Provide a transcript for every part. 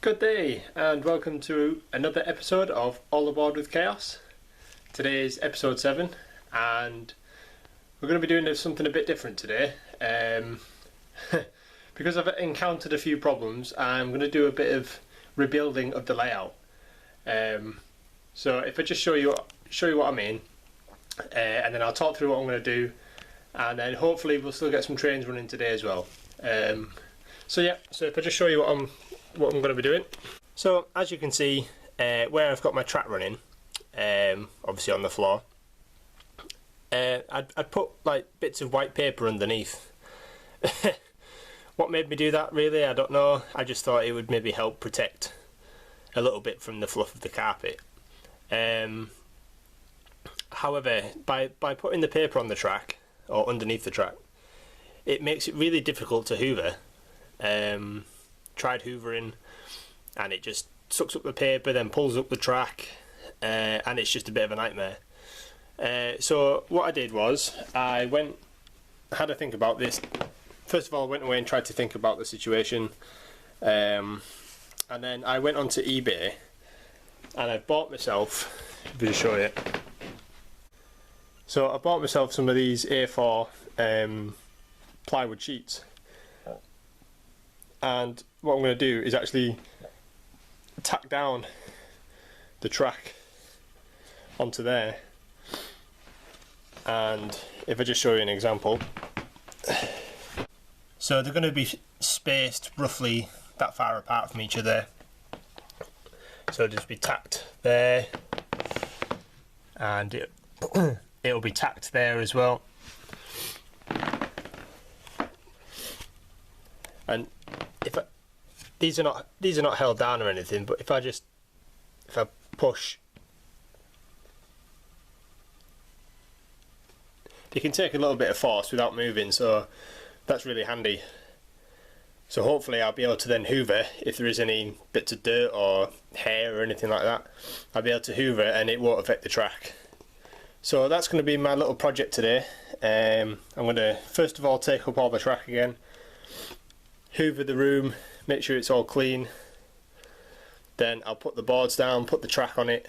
Good day and welcome to another episode of All Aboard with Kayos. Today is episode 7 and we're going to be doing something a bit different today. Because I've encountered a few problems, I'm going to do a bit of rebuilding of the layout. So if I just show you what I mean, and then I'll talk through what I'm going to do, and then hopefully we'll still get some trains running today as well. So if I just show you what I'm going to be doing. So as you can see, where I've got my track running, obviously on the floor, I'd put like bits of white paper underneath. What made me do that really, I don't know. I just thought it would maybe help protect a little bit from the fluff of the carpet. However, by putting the paper on the track or underneath the track, it makes it really difficult to hoover. Tried hoovering and it just sucks up the paper, then pulls up the track, and it's just a bit of a nightmare. So what I did was I had a think about this. First of all, I went away and tried to think about the situation, and then I went onto eBay and I bought myself, if I just show you. So I bought myself some of these A4 plywood sheets. And what I'm going to do is actually tack down the track onto there. And if I just show you an example. So they're going to be spaced roughly that far apart from each other. So it'll just be tacked there. And it'll be tacked there as well. And these are not held down or anything, but if I push, you can take a little bit of force without moving, so that's really handy. So hopefully I'll be able to then hoover if there is any bits of dirt or hair or anything like that. I'll be able to hoover and it won't affect the track. So that's going to be my little project today. I'm going to first of all take up all the track again, hoover the room, make sure it's all clean, then I'll put the boards down, put the track on it,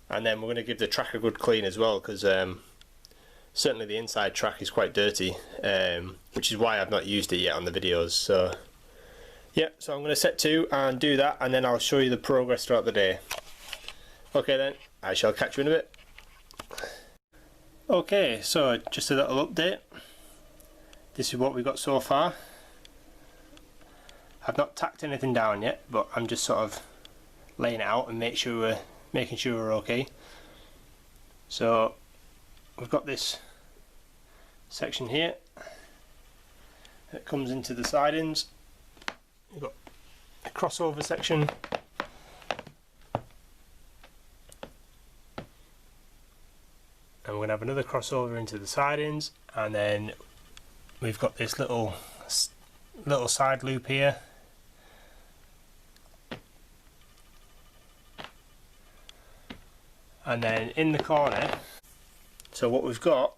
and then we're going to give the track a good clean as well, because certainly the inside track is quite dirty, which is why I've not used it yet on the videos. So yeah, so I'm going to set to and do that, and then I'll show you the progress throughout the day. Okay then, I shall catch you in a bit. Okay, so just a little update. This is what we've got so far. I've not tacked anything down yet, but I'm just sort of laying it out and making sure we're okay. So we've got this section here that comes into the sidings. We've got a crossover section, and we're going to have another crossover into the sidings, and then we've got this little side loop here, and then in the corner. So what we've got,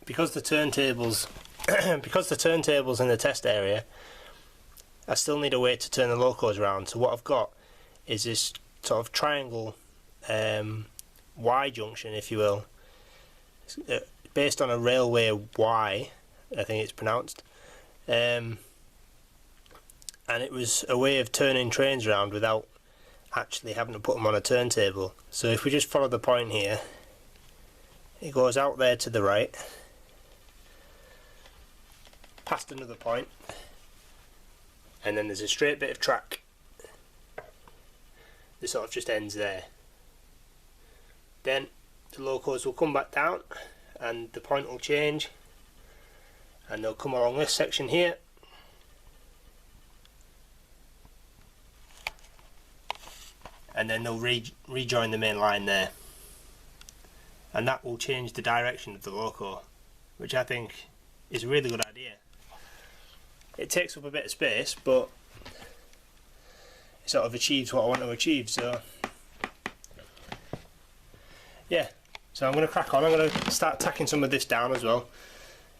because the turntables in the test area, I still need a way to turn the locos around. So what I've got is this sort of triangle Y junction, if you will, based on a railway Y, I think it's pronounced, and it was a way of turning trains around without actually having to put them on a turntable. So if we just follow the point here, it goes out there to the right, past another point, and then there's a straight bit of track that sort of just ends there. Then the locos will come back down and the point will change, and they'll come along this section here, and then they'll rejoin the main line there, and that will change the direction of the loco, which I think is a really good idea. It takes up a bit of space, but it sort of achieves what I want to achieve. So yeah, so I'm going to crack on. I'm going to start tacking some of this down as well,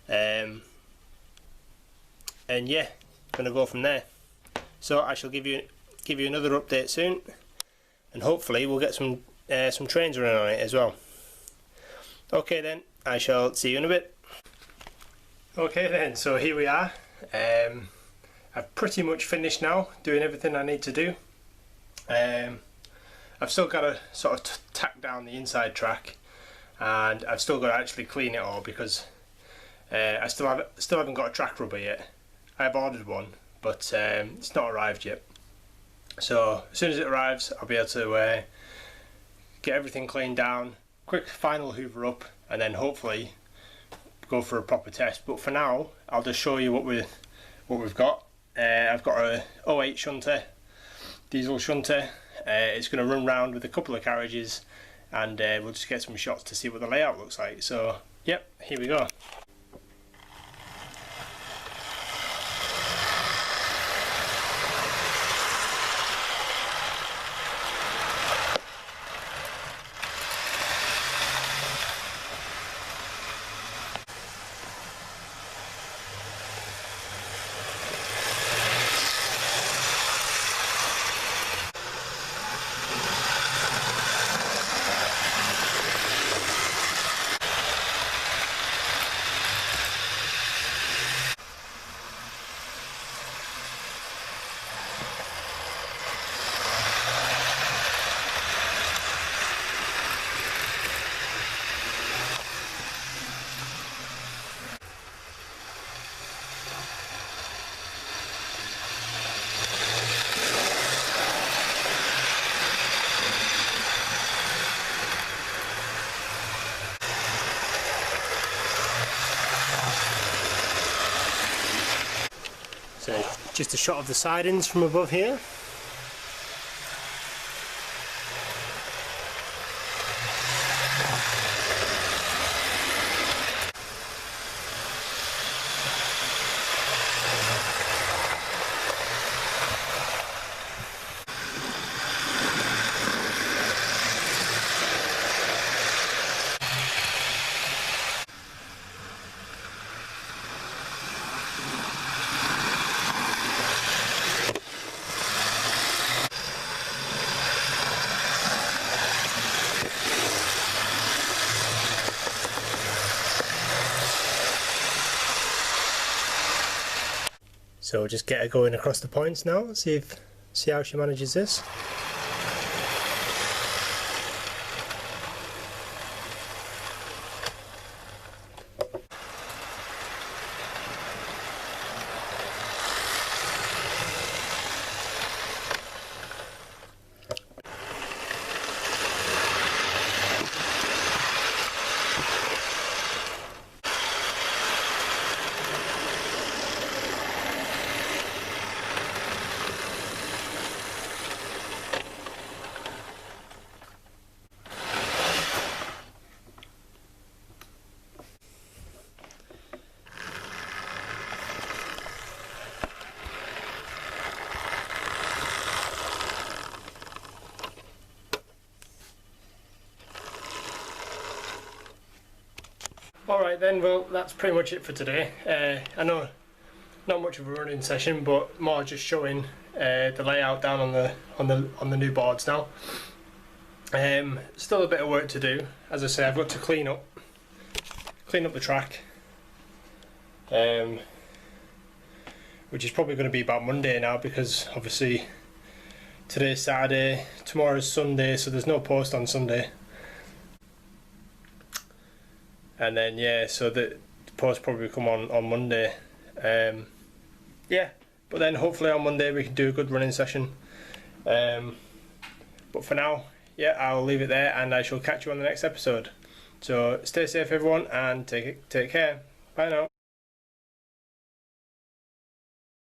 and yeah, going to go from there. So I shall give you another update soon, and hopefully we'll get some trains running on it as well. Okay then, I shall see you in a bit. Okay then, so here we are. I've pretty much finished now doing everything I need to do. I've still got to sort of tack down the inside track, and I've still got to actually clean it all because I still haven't got a track rubber yet. I've ordered one, but it's not arrived yet. So as soon as it arrives, I'll be able to get everything cleaned down, quick final hoover up, and then hopefully go for a proper test. But for now, I'll just show you what we've got. I've got a 08 shunter, diesel shunter. It's going to run round with a couple of carriages, and we'll just get some shots to see what the layout looks like. So yep, here we go. So just a shot of the sidings from above here. So we'll just get her going across the points now, see how she manages this. Alright then, well that's pretty much it for today. I know not much of a running session, but more just showing the layout down on the new boards now. Still a bit of work to do. As I say, I've got to clean up the track, which is probably going to be about Monday now, because obviously today's Saturday, tomorrow's Sunday, so there's no post on Sunday. And then yeah, so the post probably come on Monday. Yeah, but then hopefully on Monday we can do a good running session. But for now, yeah, I'll leave it there, and I shall catch you on the next episode. So stay safe everyone, and take care. Bye now.